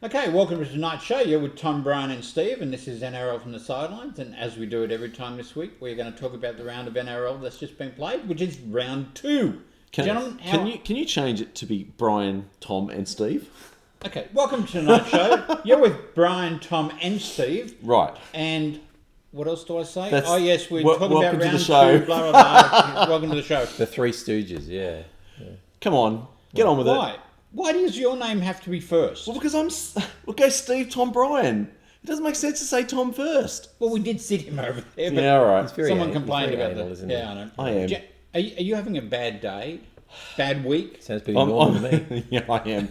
Okay, welcome to tonight's show. You're with Tom, Brian and Steve, and this is NRL from the Sidelines. And as we do it every time this week, we're going to talk about the round of NRL that's just been played, which is round 2. Gentlemen, can you change it to be Brian, Tom and Steve? Okay, welcome to tonight's show. You're with Brian, Tom and Steve. Right. And what else do I say? Yes, we're talking about round 2, show. blah, blah, blah. Welcome to the show. The Three Stooges, yeah. Come on, get on with it. Why does your name have to be first? Well, because we'll go Steve, Tom, Brian. It doesn't make sense to say Tom first. Well, we did sit him over there. But yeah, all right. Someone complained about that. Isn't yeah, I know. I am. Are you having a bad day? Bad week? Sounds pretty normal to me. Yeah, I am.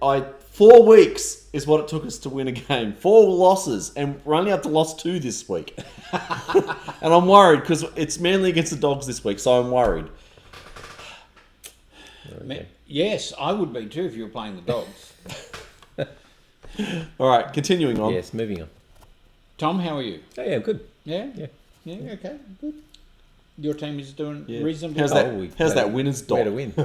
I 4 weeks is what it took us to win a game. 4 losses, and we're only up to loss 2 this week. And I'm worried because it's Manly against the Dogs this week, so I'm worried. Okay. Yes, I would be too if you were playing the Dogs. All right, continuing on. Yes, moving on. Tom, how are you? Oh, yeah, good. Yeah? Yeah. Okay, good. Your team is doing Yeah. reasonably How's well. How's that winner's dog? We had a win. We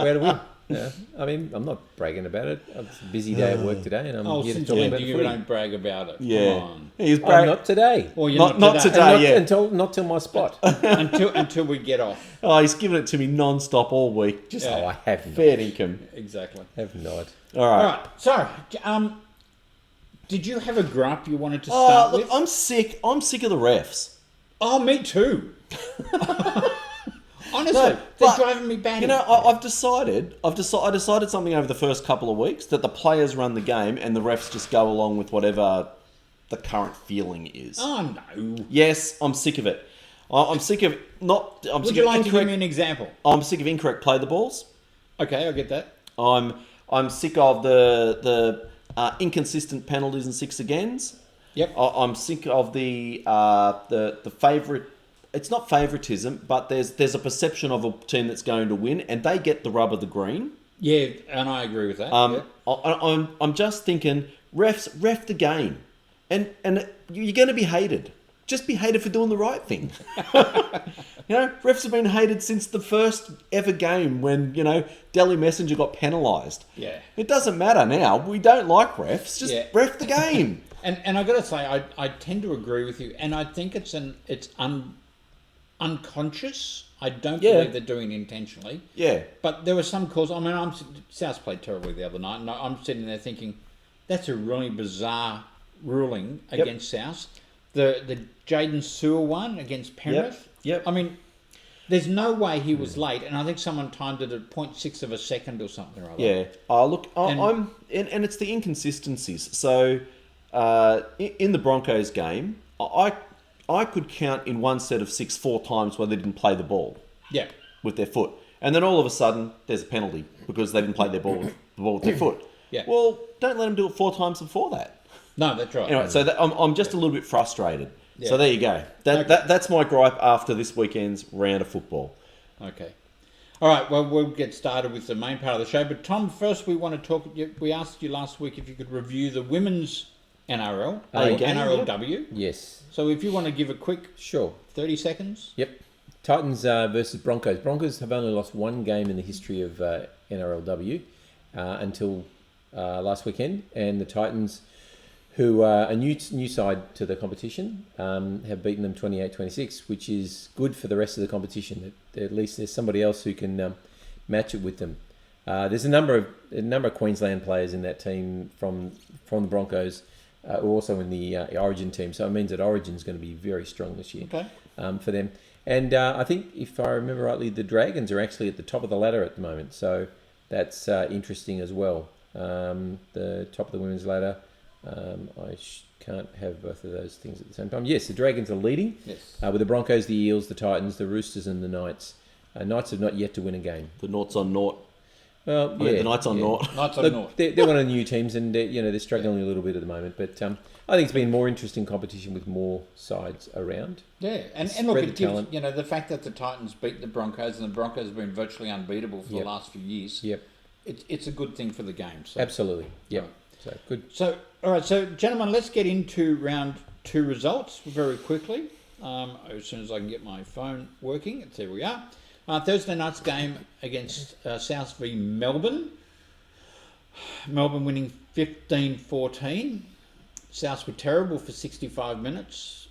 had a win. Yeah. I mean, I'm not bragging about it. It's a busy day at work today, and I'm here to since talk when about do the you footy. don't brag about it? Yeah. Come on. He's Not today. Well, you're not today. Not till my spot. until we get off. Oh, he's giving it to me non-stop all week. Just Oh, I have not. fair income. Exactly. Have not. All right. All right. So, did you have a gripe you wanted to start Look, with? I'm sick. I'm sick of the refs. Oh, me too. Honestly, No, they're but, driving me batty. You know, I decided something over the first couple of weeks that the players run the game and the refs just go along with whatever the current feeling is. Oh, no. Yes, I'm sick of it. I'm sick of not. I'm Would sick you of like to incorrect. give me an example? I'm sick of incorrect play the balls. Okay, I get that. I'm sick of the inconsistent penalties and 6 agains. Yep. I'm sick of the favourite. It's not favouritism, but there's a perception of a team that's going to win, and they get the rub of the green. Yeah, and I agree with that. Yeah. I'm just thinking, ref the game, and you're going to be hated. Just be hated for doing the right thing. Refs have been hated since the first ever game when Delhi Messenger got penalised. Yeah. It doesn't matter now. We don't like refs. Just ref the game. And I got to say, I tend to agree with you, and I think it's unconscious. I don't believe they're doing it intentionally. Yeah. But there were some calls. I mean, South played terribly the other night, and I'm sitting there thinking, that's a really bizarre ruling against South. The Jaden Sewell one against Penrith. Yep. I mean, there's no way he was late, and I think someone timed it at 0.6 of a second or something or other. Yeah. Oh, look, and it's the inconsistencies. So, in the Broncos game, I could count in one set of 6 4 times where they didn't play the ball. Yeah. With their foot, and then all of a sudden there's a penalty because they didn't play the ball with their foot. Yeah. Well, don't let them do it 4 times before that. No, that's right. Anyway, so I'm just a little bit frustrated. Yeah. So there you go. That's my gripe after this weekend's round of football. Okay. All right, well, we'll get started with the main part of the show. But, Tom, first we want to talk... We asked you last week if you could review the women's NRL, NRLW. Yes. So if you want to give a quick... Sure. 30 seconds. Yep. Titans versus Broncos. Broncos have only lost 1 game in the history of NRLW until last weekend. And the Titans, who are a new side to the competition, have beaten them 28-26, which is good for the rest of the competition. At least there's somebody else who can match it with them. There's a number of Queensland players in that team from the Broncos, who are also in the Origin team. So it means that Origin's going to be very strong this year for them. And I think, if I remember rightly, the Dragons are actually at the top of the ladder at the moment. So that's interesting as well. The top of the women's ladder. I can't have both of those things at the same time. Yes, the Dragons are leading. Yes. With the Broncos, the Eels, the Titans, the Roosters and the Knights. Knights have not yet to win a game. The Noughts on Nought. Well, yeah. The Knights on Nought. Knights on Look, Nought. they're one of the new teams, and they're struggling a little bit at the moment. But I think it's been more interesting competition with more sides around. Yeah, and look, it gives, the fact that the Titans beat the Broncos, and the Broncos have been virtually unbeatable for the last few years. Yep. It's a good thing for the game. So. Absolutely. Yep. Right. So good. So, all right. So, gentlemen, let's get into round 2 results very quickly. As soon as I can get my phone working. There we are. Thursday night's game against South v Melbourne. Melbourne winning 15-14. South were terrible for 65 minutes.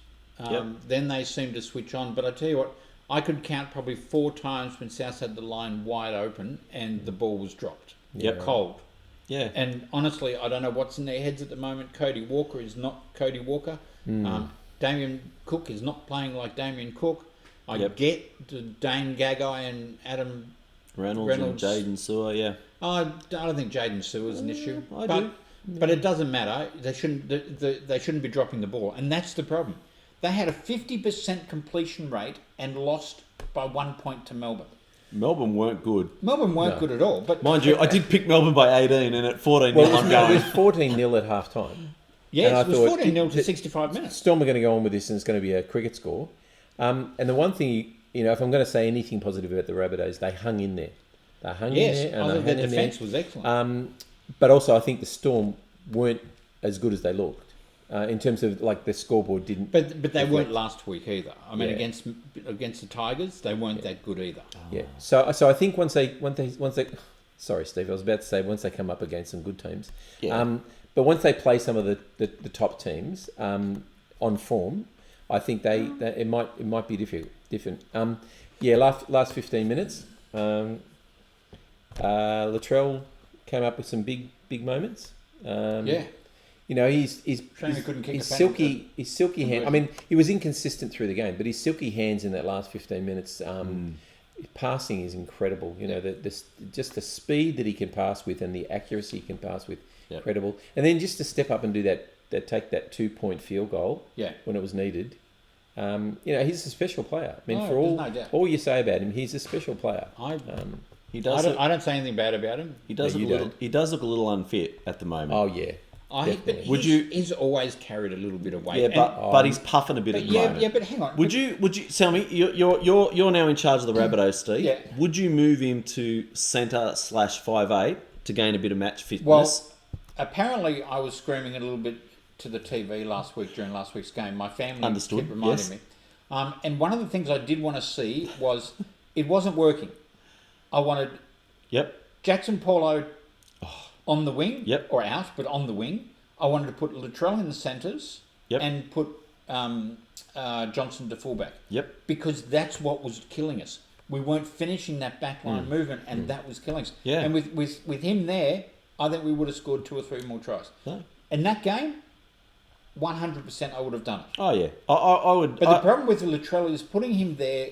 Then they seemed to switch on. But I tell you what, I could count probably 4 times when South had the line wide open and the ball was dropped. Cold. Yeah. And honestly, I don't know what's in their heads at the moment. Cody Walker is not Cody Walker. Damien Cook is not playing like Damien Cook. I get Dane Gagai and Adam Reynolds. And Jaden Sewer, I don't think Jaden Sewer is an issue. I do. But it doesn't matter. They shouldn't be dropping the ball, and that's the problem. They had a 50% completion rate and lost by 1 point to Melbourne. Melbourne weren't good. Melbourne weren't good at all. But mind you, I did pick Melbourne by 18, and at 14-0 I'm It going. was 14-0 at half time. Yes, it was 14-0 to 65 minutes. Storm are going to go on with this, and it's going to be a cricket score. And the one thing, if I'm going to say anything positive about the Rabbitohs, they hung in there. They hung in there. And their defence was excellent. But also, I think the Storm weren't as good as they looked. In terms of the scoreboard didn't. But they weren't last week either. I mean, against the Tigers, they weren't that good either. Yeah. So I think once they, sorry, Steve, I was about to say once they come up against some good teams. Yeah. But once they play some of the top teams on form, I think it might be different. Last 15 minutes, Latrell came up with some big moments. He's shame he couldn't kick his silky hand. I mean, he was inconsistent through the game, but his silky hands in that last 15 minutes, passing is incredible. Just the speed that he can pass with and the accuracy he can pass with, incredible. And then just to step up and do take that 2-point field goal when it was needed. He's a special player. I mean, all you say about him, he's a special player. He does. I don't say anything bad about him. He does look a little unfit at the moment. Oh yeah. But he's always carried a little bit of weight. Yeah, but he's puffing a bit at the moment. Yeah, but hang on. Would you tell me you're now in charge of the Rabbitohs, Steve? Yeah. Would you move him to centre /5'8" to gain a bit of match fitness? Well, apparently I was screaming a little bit to the TV last week during last week's game. My family kept reminding me. And one of the things I did want to see was it wasn't working. I wanted Jackson Paulo on the wing or out, but on the wing. I wanted to put Latrell in the centres and put Johnson to fullback. Because that's what was killing us. We weren't finishing that backline movement, and that was killing us. Yeah. And with him there, I think we would have scored 2 or 3 more tries. No. In that game, 100% I would have done it. Oh, yeah. I would. But the problem with Latrell is putting him there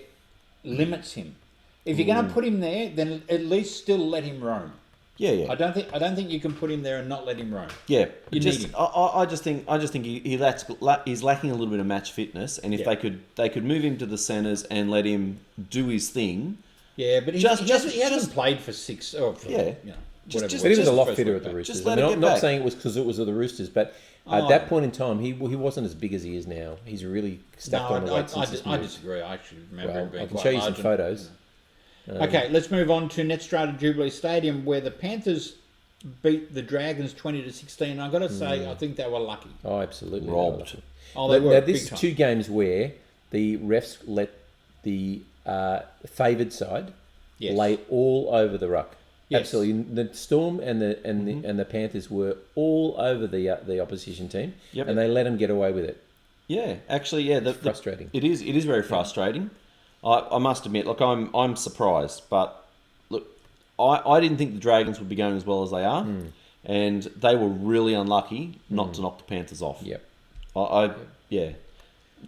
limits him. If you're going to put him there, then at least still let him roam. Yeah. I don't think you can put him there and not let him roam. Yeah, you need him. I just think he's lacking a little bit of match fitness, and if they could move him to the centres and let him do his thing. Yeah, but he hasn't played for 6 or for, whatever. But he was a lot fitter at the Roosters. I'm not saying it was because it was of the Roosters, but at that point in time, he wasn't as big as he is now. He's really stuck on the weight since his move. I disagree. I actually remember him being I can quite show you large some photos. Okay, let's move on to Netstrata Jubilee Stadium, where the Panthers beat the Dragons 20-16. I've got to say, I think they were lucky. Oh, absolutely. Robbed. They were. Now, this is 2 games where the refs let the favoured side lay all over the ruck. Yes. Absolutely. The Storm and the Panthers were all over the opposition team, and they let them get away with it. Yeah, actually, it's frustrating. It is very frustrating. I must admit, look, I'm surprised, but look, I didn't think the Dragons would be going as well as they are, and they were really unlucky not to knock the Panthers off. Yep.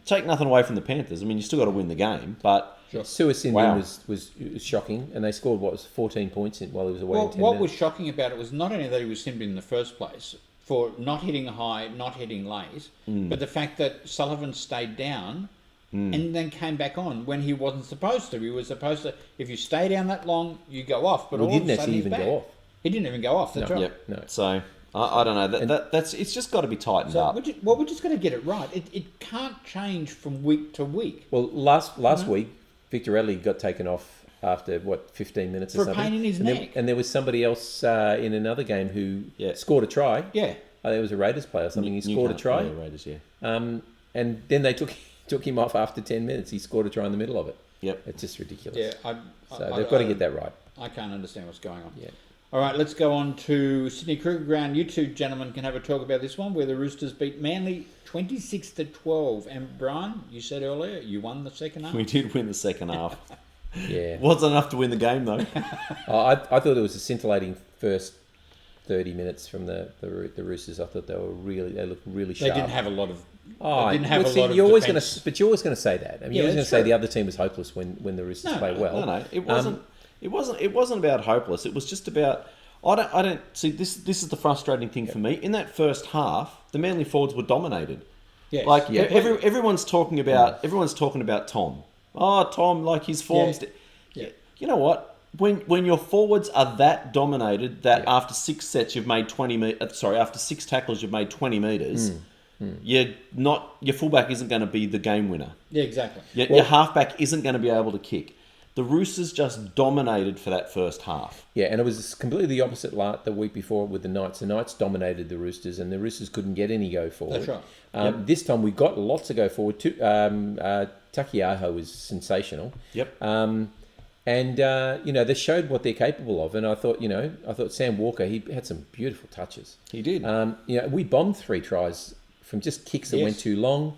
Take nothing away from the Panthers. I mean, you still got to win the game, but Suasindian was shocking, and they scored 14 points while he was away. What was shocking about it was not only that he was Simbian in the first place for not hitting high, not hitting late, but the fact that Sullivan stayed down. And then came back on when he wasn't supposed to. He was supposed to, if you stay down that long, you go off. But he didn't actually even go off. He didn't even go off. That's right. No. So I don't know. That's it's just got to be tightened up. We're just going to get it right. It can't change from week to week. Well, last week, Victorelli got taken off after 15 minutes or something. For a pain in his neck. And there was somebody else in another game who scored a try. Yeah. I think it was a Raiders player or something. He scored a try. Raiders, and then they took him off after 10 minutes. He scored a try in the middle of it. Yep. It's just ridiculous. Yeah, So they've got to get that right. I can't understand what's going on. Yeah. All right, let's go on to Sydney Cricket Ground. You two gentlemen can have a talk about this one, where the Roosters beat Manly 26-12. And Brian, you said earlier you won the second half. We did win the second half. Yeah. Wasn't enough to win the game though. I thought it was a scintillating first 30 minutes from the Roosters. I thought they looked really They sharp. didn't have a lot of. Oh, they didn't have a lot of you're always defence. but you're always going to say that. I mean, Yeah, you're always going to that's say true. the other team was hopeless when the Roosters play well. No, it wasn't. It wasn't about hopeless. It was just about. I don't see this. This is the frustrating thing for me. In that first half, the Manly forwards were dominated. Yes. Like Yeah. everyone's talking about Tom. Oh, Tom, like his forms. Yeah. You know what? When your forwards are that dominated that after 6 sets you've made after 6 tackles you've made 20 meters. Your fullback isn't going to be the game winner. Yeah, exactly. Your halfback isn't going to be able to kick. The Roosters just dominated for that first half. Yeah, and it was completely the opposite the week before with the Knights. The Knights dominated the Roosters, and the Roosters couldn't get any go forward. That's right. This time we got lots to go forward. Takiaho was sensational. Yep. They showed what they're capable of, and I thought Sam Walker, he had some beautiful touches. He did. We bombed 3 tries from just kicks that Yes. went too long.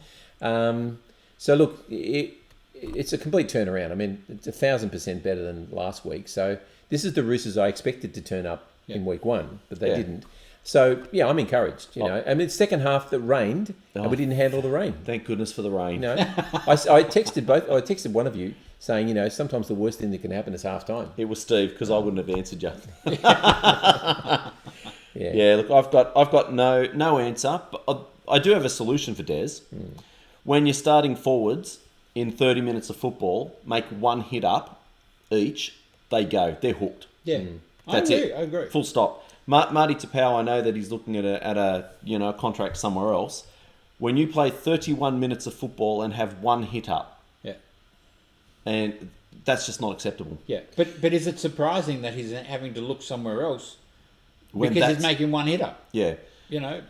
So look, it's a complete turnaround. I mean, it's 1,000% better than last week. So this is the Roosters I expected to turn up in week 1, but they didn't. So yeah, I'm encouraged. I mean, second half that rained, and we didn't handle the rain. Thank goodness for the rain. I texted one of you saying, sometimes the worst thing that can happen is half time. It was Steve because I wouldn't have answered you. Yeah. Yeah, look, I've got no answer, but I do have a solution for Des. When you're starting forwards in 30 minutes of football, make one hit up each, they go. They're hooked. Yeah. That's I it. agree. Full stop. Marty Tapau, I know that he's looking at a contract somewhere else. When you play 31 minutes of football and have one hit up, Yeah. and that's just not acceptable. Yeah. But is it surprising that he's having to look somewhere else When because he's that's- making one hit up? Yeah.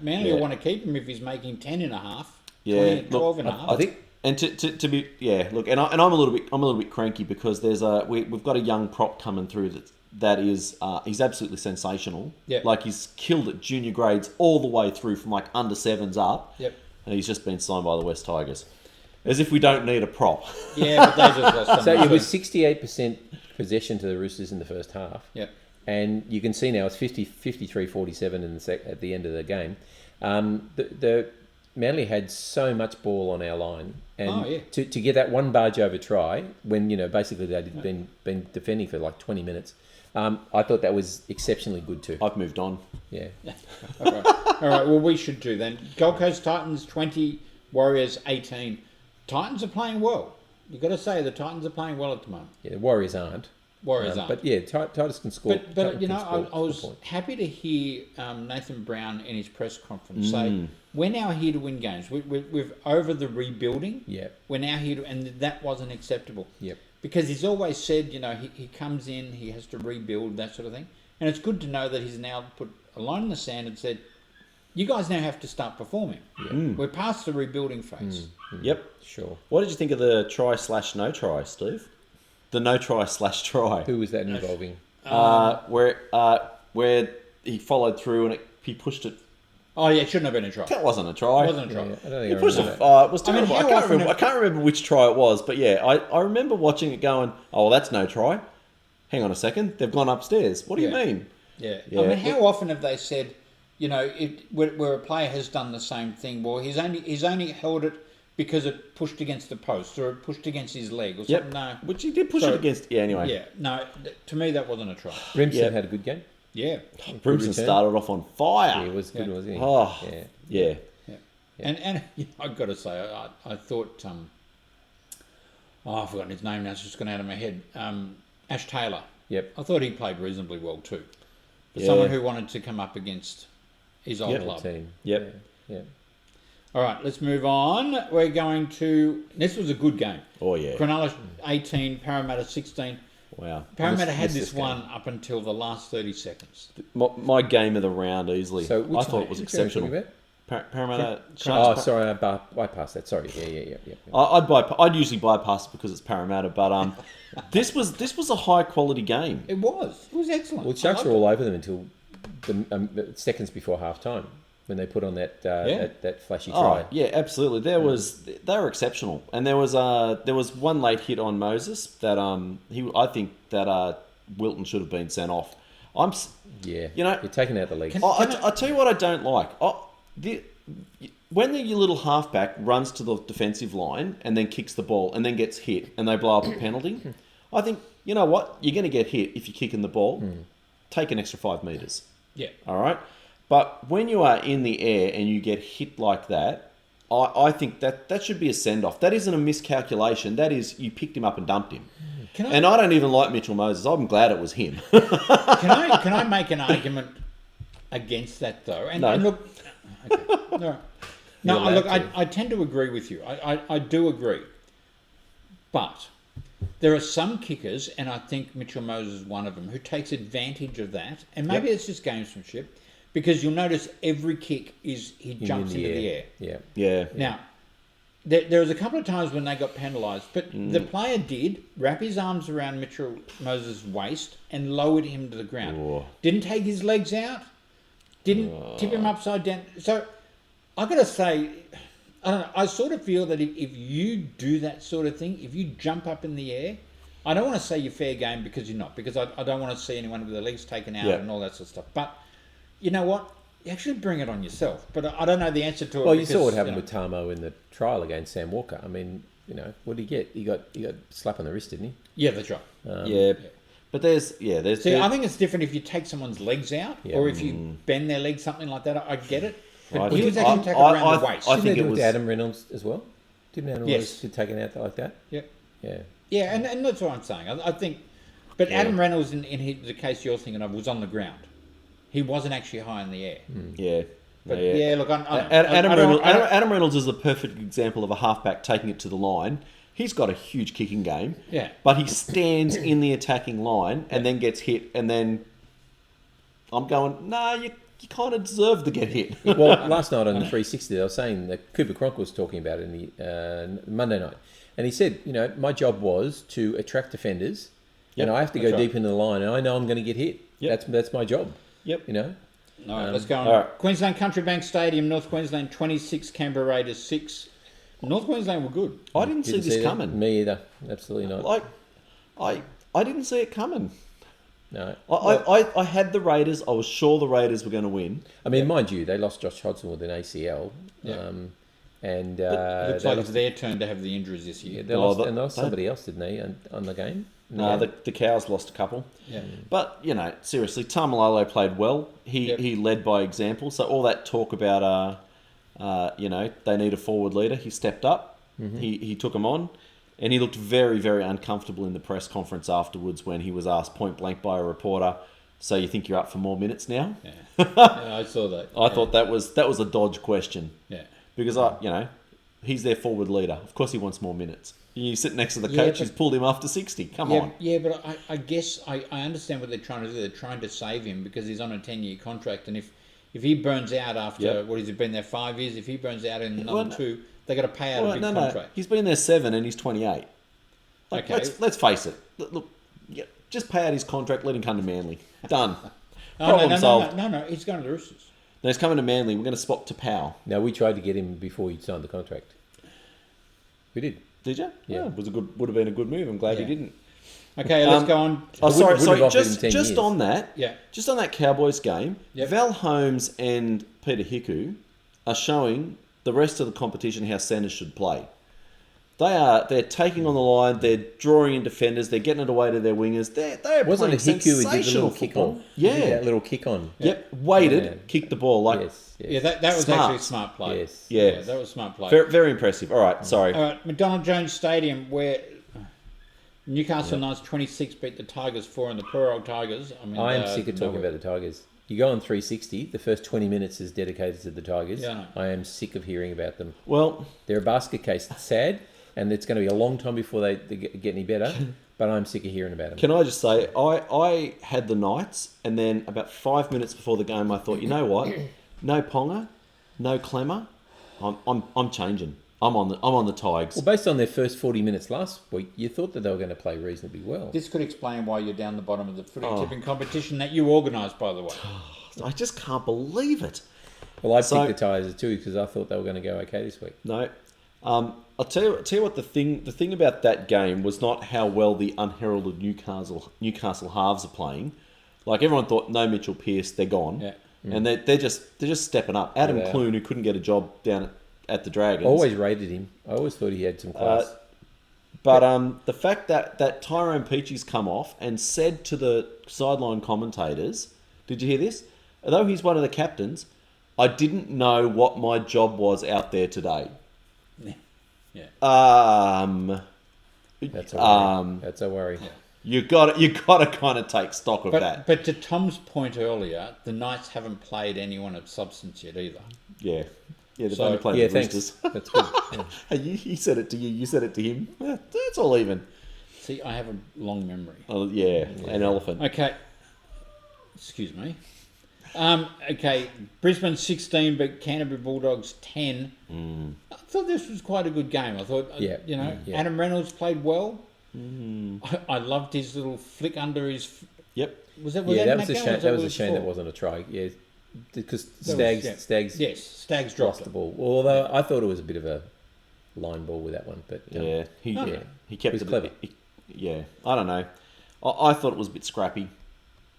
Manly will want to keep him if he's making 10 and a half, 20, 12 and a half. I think And to be look, and I'm a little bit cranky because we've got a young prop coming through that is he's absolutely sensational. Yep. Like he's killed at junior grades all the way through from like under 7s up. Yep. And he's just been signed by the West Tigers. As if we don't need a prop. Yeah, but they just lost so. some It was 68% possession to the Roosters in the first half. Yep. And you can see now it's 53-47 at the end of the game. The Manly had so much ball on our line, and to get that one barge over try when basically they'd been defending for like 20 minutes. I thought that was exceptionally good too. I've moved on. Yeah. All right. Well, we should do then. Gold Coast Titans 20, Warriors 18. Titans are playing well. You've got to say the Titans are playing well at the moment. Yeah, the Warriors aren't. Warriors aren't. But yeah, Titus can score. But Titus can score I was points. happy to hear Nathan Brown in his press conference say, we're now here to win games. We've over the rebuilding. Yeah. We're now here to, and that wasn't acceptable. Yep. Because he's always said, he comes in, he has to rebuild, that sort of thing. And it's good to know that he's now put a line in the sand and said, you guys now have to start performing. Yeah. We're past the rebuilding phase. Yep. Sure. What did you think of the try/no try, Steve? The no try/try. Who was that involving? Where he followed through and he pushed it. Oh, yeah, it shouldn't have been a try. That wasn't a try. It wasn't a try. Yeah, I don't think He I pushed remember it. that. It was terrible. how I often can't remember which try it was, but yeah, I remember watching it going, oh, well, that's no try. Hang on a second. They've gone upstairs. What do you mean? Yeah. Yeah. I mean, how often have they said, where a player has done the same thing? Well, he's only held it because it pushed against the post or it pushed against his leg or something. Yep. No. Which he did push it against. Yeah, anyway. Yeah. No, to me, that wasn't a try. Brimson had a good game. Yeah. Brimson started off on fire. Yeah, it was good, wasn't he? Oh, Yeah. yeah. And I've got to say, I thought, I've forgotten his name now, it's just gone out of my head. Ash Taylor. Yep. I thought he played reasonably well too. For Yeah. someone who wanted to come up against his old club. Team. Yep. Yeah. All right, let's move on. We're going to... This was a good game. Oh, yeah. Cronulla 18, Parramatta 16. Wow. Parramatta had missed this this game. one up until the last 30 seconds. My game of the round easily. So I thought it was which game are you exceptional. talking about? Parramatta. Oh, sorry, I bypassed that. Sorry. Yeah. I'd usually bypass it because it's Parramatta, but this was a high quality game. It was excellent. Well, Sharks were all over them until the seconds before half time when they put on that flashy try. Oh, yeah, absolutely. They were exceptional, and there was one late hit on Moses that I think that Wilton should have been sent off. You're taking out the legs. I tell you what I don't like. When your little halfback runs to the defensive line and then kicks the ball and then gets hit and they blow up a penalty, I think, you know what? You're going to get hit if you're kicking the ball. Take an extra 5 metres. Yeah. All right? But when you are in the air and you get hit like that, I think that should be a send-off. That isn't a miscalculation. That is, you picked him up and dumped him. I don't even like Mitchell Moses. I'm glad it was him. Can I make an argument against that, though? And look... Okay. No, look, I tend to agree with you. I do agree. But there are some kickers, and I think Mitchell Moses is one of them, who takes advantage of that. And maybe it's just gamesmanship, because you'll notice every kick he jumps into the air. Yeah. Now, there was a couple of times when they got penalised, but the player did wrap his arms around Mitchell Moses' waist and lowered him to the ground. Oh. Didn't take his legs out. Didn't tip him upside down. So, I've got to say, I don't know, I sort of feel that if you do that sort of thing, if you jump up in the air, I don't want to say you're fair game because you're not, because I don't want to see anyone with their legs taken out and all that sort of stuff. But, you know what? You actually bring it on yourself. But I don't know the answer to it. Well, you saw what happened with Tamo in the trial against Sam Walker. I mean, what did he get? He got a slap on the wrist, didn't he? Yeah, that's right. But there's... See, I think it's different if you take someone's legs out or if you bend their legs, something like that. I get it. But he was actually taken around the waist. I think it was Adam Reynolds as well. Didn't Adam Reynolds get taken out like that? Yep. Yeah. Yeah, and that's what I'm saying. I think... But Adam Reynolds, in the case you're thinking of, was on the ground. He wasn't actually high in the air. Yeah. But look, Adam Reynolds is the perfect example of a halfback taking it to the line. He's got a huge kicking game. Yeah. But he stands in the attacking line and then gets hit, and then I'm going, you kind of deserve to get hit. Well, last night on the 360, I was saying that Cooper Cronk was talking about it in the Monday night. And he said, my job was to attract defenders, and I have to go deep into the line, and I know I'm going to get hit. Yep. That's my job. Yep. All right, let's go on. Queensland Country Bank Stadium, North Queensland 26, Canberra Raiders 6. North Queensland were good. I didn't see this coming. Me either. Absolutely not. I didn't see it coming. No. I had the Raiders. I was sure the Raiders were going to win. I mean, mind you, they lost Josh Hodgson with an ACL. Yeah. And it looks like it's their turn to have the injuries this year. Yeah, they lost somebody else, didn't they, on the game? No, the Cows lost a couple. Yeah. But, seriously, Tamalalo played well. He led by example. So all that talk about, they need a forward leader, he stepped up. Mm-hmm. He took him on. And he looked very, very uncomfortable in the press conference afterwards when he was asked point blank by a reporter, so you think you're up for more minutes now? Yeah, I saw that. I thought that was a dodge question. Yeah. Because, he's their forward leader. Of course he wants more minutes. You sit next to the coach who's pulled him after 60. Come on. Yeah, but I guess I understand what they're trying to do. They're trying to save him because he's on a 10-year contract. And if he burns out after, what has he been there 5 years? If he burns out in another 2, they got to pay out a big contract. No. He's been there 7 and he's 28. Let's face it. Look, just pay out his contract, let him come to Manly. Done. Problem solved. No, he's going to the Roosters. No, he's coming to Manly. We're going to swap to Powell. No, we tried to get him before he signed the contract. We did. Did you? Yeah. Would have been a good move. I'm glad you didn't. Okay, let's go on. Sorry. Just on that. Yeah. Just on that Cowboys game. Yep. Val Holmes and Peter Hiku are showing the rest of the competition how centres should play. They're taking on the line. They're drawing in defenders. They're getting it away to their wingers. They're wasn't it Hiku who did the little kick on? Yeah, that little kick on. Yep, waited, kicked the ball yes. Yeah, that was smart. actually a smart play. Yes, yeah, that was a smart play. Very, very impressive. All right, sorry. All right, McDonald Jones Stadium, where Newcastle Knights 26 beat the Tigers 4 and the poor old Tigers. I am sick of talking about the Tigers. You go on 360, the first 20 minutes is dedicated to the Tigers. Yeah, I am sick of hearing about them. Well, they're a basket case. It's sad, and it's going to be a long time before they get any better, but I'm sick of hearing about them. Can I just say, I had the Knights, and then about 5 minutes before the game, I thought, you know what? No Ponga. no Clemmer, I'm changing. I'm on the Tigers. Well, based on their first 40 minutes last week, you thought that they were going to play reasonably well. This could explain why you're down the bottom of the footy tipping competition that you organised, by the way. I just can't believe it. Well, I picked the Tigers too because I thought they were going to go okay this week. No, I'll tell you what the thing about that game was not how well the unheralded Newcastle halves are playing. Like everyone thought, no Mitchell Pearce, they're gone, and they're just stepping up. Adam Clune, who couldn't get a job down at the Dragons, Always rated him. I always thought he had some class. But the fact that Tyrone Peachy's come off and said to the sideline commentators, did you hear this? Although he's one of the captains, I didn't know what my job was out there today. Yeah. That's a worry. That's a worry. Yeah. You got to kind of take stock of that. But to Tom's point earlier, the Knights haven't played anyone of substance yet either. Yeah. Yeah, they've only played the Roosters. That's good. Yeah. Hey, he said it to you. You said it to him. Yeah, it's all even. See, I have a long memory. Oh, yeah, an elephant. Okay. Excuse me. Okay, Brisbane 16, but Canterbury Bulldogs 10. I thought this was quite a good game. I thought, Adam Reynolds played well. I loved his little flick under his... Yep. That was a shame. That was a shame that wasn't a try. Yeah, because Stags dropped the ball. Although I thought it was a bit of a line ball with that one, but he kept it clever. I don't know. I thought it was a bit scrappy.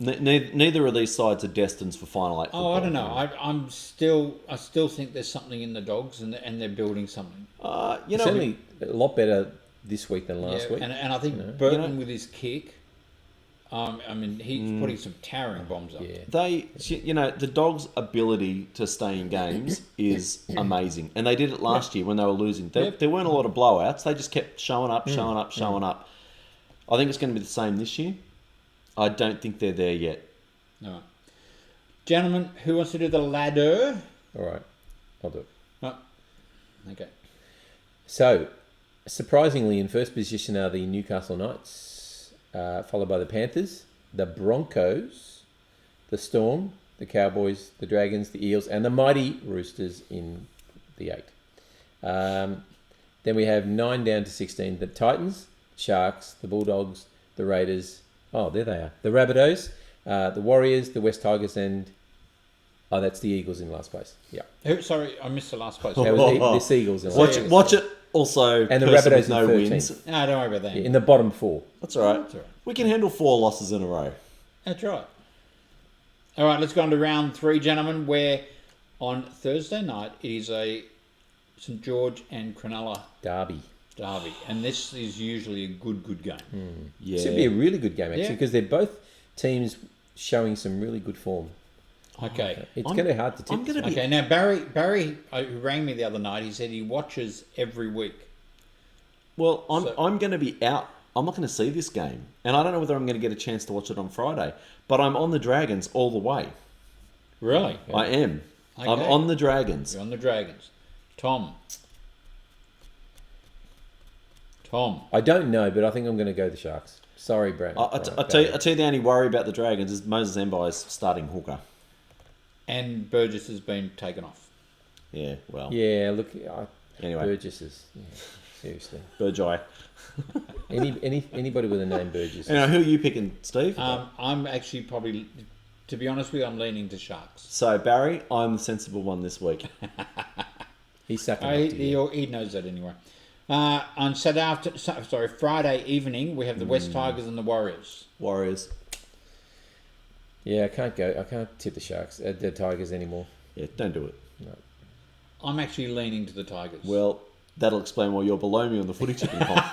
Neither of these sides are destined for final 8 football. I don't know. I still think there's something in the Dogs, and they're building something. Certainly a lot better this week than last week. And I think Burton with his kick. He's putting some towering bombs up. Yeah. The Dogs' ability to stay in games is amazing, and they did it last year when they were losing. There weren't a lot of blowouts. They just kept showing up. I think it's going to be the same this year. I don't think they're there yet. All right. Gentlemen, who wants to do the ladder? All right, I'll do it. Oh. Okay. So, surprisingly, in first position are the Newcastle Knights, followed by the Panthers, the Broncos, the Storm, the Cowboys, the Dragons, the Eels, and the mighty Roosters in the 8. Then we have 9 down to 16, the Titans, Sharks, the Bulldogs, the Raiders. Oh, there they are. The Rabbitohs, the Warriors, the West Tigers, and... Oh, that's the Eagles in last place. Yeah. Sorry, I missed the last place. That was the Seagulls in last place. Watch it. Also, and the Rabbitohs with no wins. No, don't worry about that. Yeah, in the bottom 4. That's all right. We can handle 4 losses in a row. That's right. All right, let's go on to round 3, gentlemen, where on Thursday night it is a St George and Cronulla Derby. And this is usually a good game. Yeah. It should be a really good game, actually, because they're both teams showing some really good form. Okay. It's going to be hard to tip. Okay, now Barry, who rang me the other night, he said he watches every week. Well, I'm going to be out. I'm not going to see this game. And I don't know whether I'm going to get a chance to watch it on Friday. But I'm on the Dragons all the way. Really? I am. Okay. I'm on the Dragons. You're on the Dragons. Tom. I don't know, but I think I'm going to go the Sharks. Sorry, Brad. I'll tell you the only worry about the Dragons is Moses Mbai's starting hooker. And Burgess has been taken off. Yeah, well. Yeah, look. Anyway. Burgess is... Yeah, seriously. Burgeye. Anybody with a name Burgess. Who are you picking, Steve? I'm actually probably... To be honest with you, I'm leaning to Sharks. So, Barry, I'm the sensible one this week. He's sucking he knows that anyway. On Friday evening, we have the West Tigers and the Warriors. Yeah, I can't tip the Sharks, the Tigers anymore. Yeah, don't do it. No. I'm actually leaning to the Tigers. Well, that'll explain why you're below me on the footy tipping comp.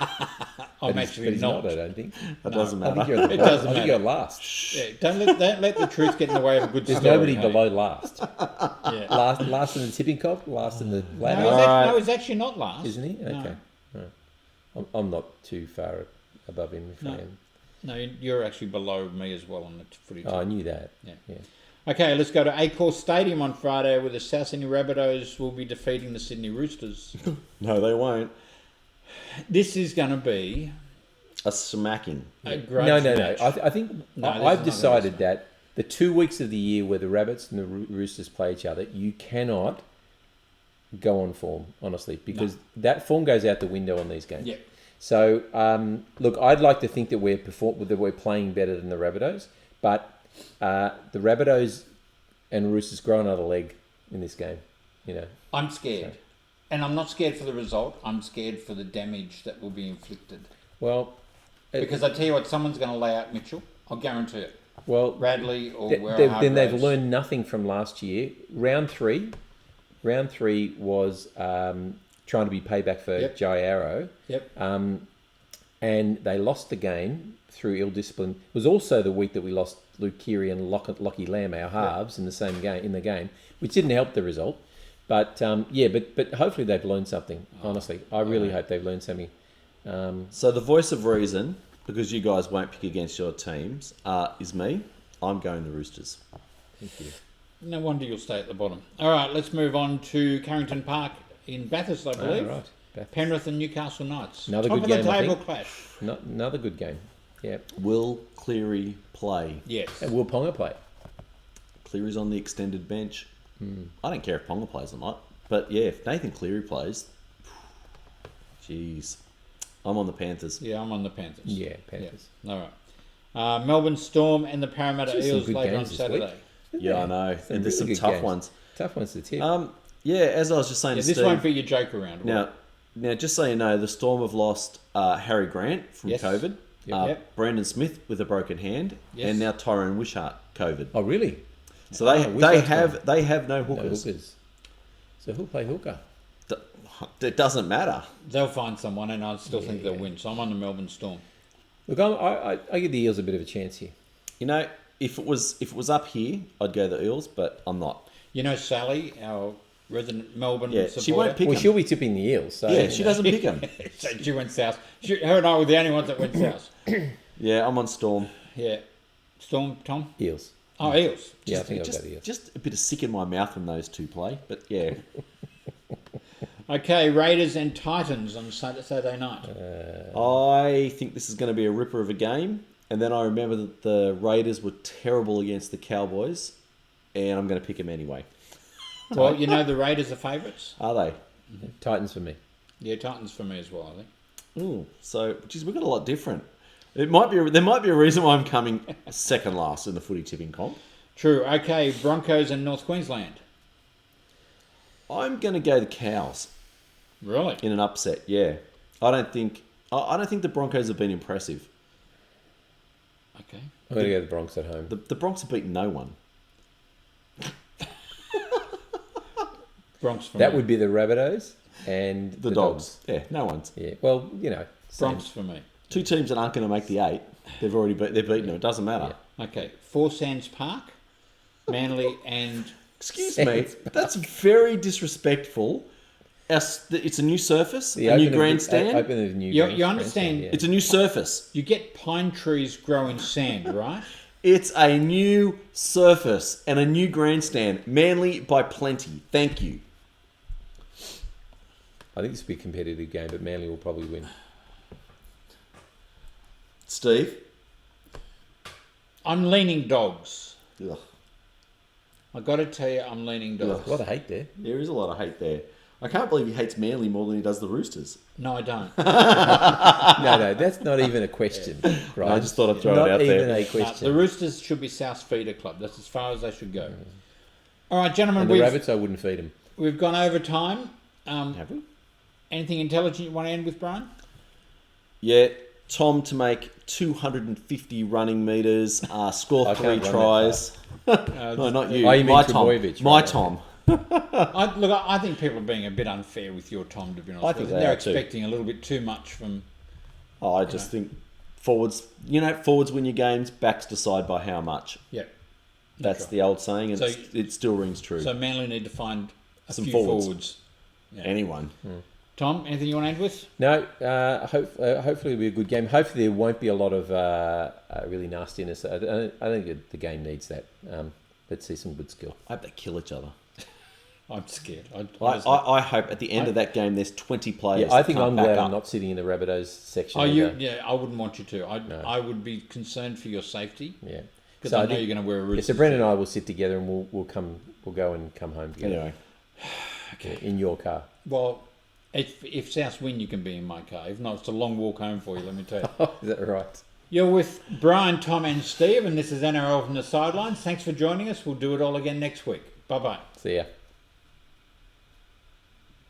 I'm actually not. I don't think. That doesn't matter. I think you're last. Yeah, don't let the truth get in the way of a good There's story. nobody below last. Yeah. Last in the tipping comp, last in the ladder. No, he's actually not last. Isn't he? Okay. No. I'm not too far above him. If I am. No, you're actually below me as well on the footy team. Oh, I knew that. Yeah. Yeah. Okay, let's go to Accor Stadium on Friday where the South Sydney Rabbitohs will be defeating the Sydney Roosters. No, they won't. This is going to be... a smacking. A great No. match. I think I've decided that the 2 weeks of the year where the Rabbits and the Roosters play each other, you cannot go on form, honestly, because that form goes out the window on these games. Yeah. So, look, I'd like to think that we're playing better than the Rabbitohs, but the Rabbitohs and Roosters grow another leg in this game. I'm scared. So. And I'm not scared for the result. I'm scared for the damage that will be inflicted. Well, because I tell you what, someone's going to lay out Mitchell. I'll guarantee it. Well, Radley or then they've learned nothing from last year. Round three was trying to be payback for Joe Arrow. Yep. And they lost the game through ill discipline. It was also the week that we lost Luke Keary and Lockie Lamb, our halves, in the game, which didn't help the result. But but hopefully they've learned something. Honestly, I really hope they've learned something. So the voice of reason, because you guys won't pick against your teams, is me. I'm going the Roosters. Thank you. No wonder you'll stay at the bottom. All right, let's move on to Carrington Park in Bathurst, I believe. Right. Bathurst. Penrith and Newcastle Knights. Another Top good game, of the I table think. clash. Another good game. Yeah. Will Cleary play? Yes. And will Ponga play? Cleary's on the extended bench. I don't care if Ponga plays or not. But yeah, if Nathan Cleary plays, jeez. I'm on the Panthers. Yeah, I'm on the Panthers. Yeah, Panthers. Yeah. All right. Melbourne Storm and the Parramatta Just some Eels good later on games this Saturday. week. Yeah, I know. And there's some really good tough games. ones. Tough ones to tip. Yeah, as I was just saying Yeah, to this Steve. won't be your joke around. will it? Now, just so you know, the Storm have lost Harry Grant from Yes. COVID. Yep. Brandon Smith with a broken hand, Yes. and now Tyrone Wishart COVID. Oh, really? So they Wishart's have no No hookers. hookers. So who'll play hooker? It doesn't matter. They'll find someone, and I still think they'll win. So I'm on the Melbourne Storm. Look, I give the Eels a bit of a chance here. You know, if it was up here, I'd go the Eels, but I'm not. You know Sally, our resident Melbourne Yeah, she supporter? won't pick Well, them. she'll be tipping the Eels. So, Yeah, she doesn't pick them. So she went south. Her and I were the only ones that went south. Yeah, I'm on Storm. Yeah. Storm, Tom? Eels. Oh, Eels. Yeah, I think I'll go the Eels. Just a bit of sick in my mouth when those two play, but yeah. Okay, Raiders and Titans on Saturday night. I think this is going to be a ripper of a game, and then I remember that the Raiders were terrible against the Cowboys, and I'm going to pick them anyway. Well, you know the Raiders are favourites. Are they? Titans for me. Yeah, Titans for me as well, I think. Ooh, so, geez, we've got a lot different. There might be a reason why I'm coming second last in the footy tipping comp. True. Okay, Broncos and North Queensland. I'm going to go the Cows Really? in an upset. Yeah, I don't think the Broncos have been impressive. Okay. I'm going to go the Bronx at home. The Bronx have beaten no one. Bronx for That me. would be the Rabbitohs and The Dogs. Yeah, no one's. Yeah, well, same. Bronx for me. Two teams that aren't going to make the 8. They've beaten them. It doesn't matter. Okay, Four Sands Park, Manly and... Excuse me, that's very disrespectful. It's a new surface, The a new open of grandstand. The, open of the new You grandstand, understand- yeah. It's a new surface. You get pine trees grow in sand, right? It's a new surface and a new grandstand. Manly by plenty. Thank you. I think this will be a competitive game, but Manly will probably win. Steve? I'm leaning Dogs. Ugh, I got to tell you, I'm leaning Dogs. A lot of hate there. there is a lot of hate there. I can't believe he hates Manly more than he does the Roosters. No, I don't. No, that's not even a question. Right? I just thought I'd throw not it out even there. a No, question. the Roosters should be South Feeder Club. That's as far as they should go. All right, gentlemen, and the Rabbits, I wouldn't feed them. we've gone over time. Have we? Anything intelligent you want to end with, Brian? Yeah, Tom to make 250 running metres, score I 3 can't run that tries. No, not you. Oh, you mean My Tom. Trbojevic, My right. Tom. I think people are being a bit unfair with your Tom, to be honest. I think they They're are too. expecting a little bit too much from... I just think forwards win your games, backs decide by how much. Yeah. That's right. the old saying, and So- it still rings true. So Manly need to find a Some few forwards. forwards. Yeah. Anyone. Tom, anything you want to end with? No, hopefully it'll be a good game. Hopefully there won't be a lot of really nastiness. I think the game needs that. Let's see some good skill. I hope they kill each other. I'm scared. I hope at the end of that game there's 20 players. Yeah, I that think can't I'm back glad up. I'm not sitting in the Rabbitohs section. Oh, either. yeah, I wouldn't want you to. I would be concerned for your safety Yeah. because So I I know think- you're going to wear a Yeah, rooster. so Brendan and I will sit together and we'll go and come home together. Anyway, in your car. Well, if South win, you can be in my car. If not, it's a long walk home for you, let me tell you. Is that right? You're with Brian, Tom and Steve, and this is NRL from the Sidelines. Thanks for joining us. We'll do it all again next week. Bye-bye. See ya.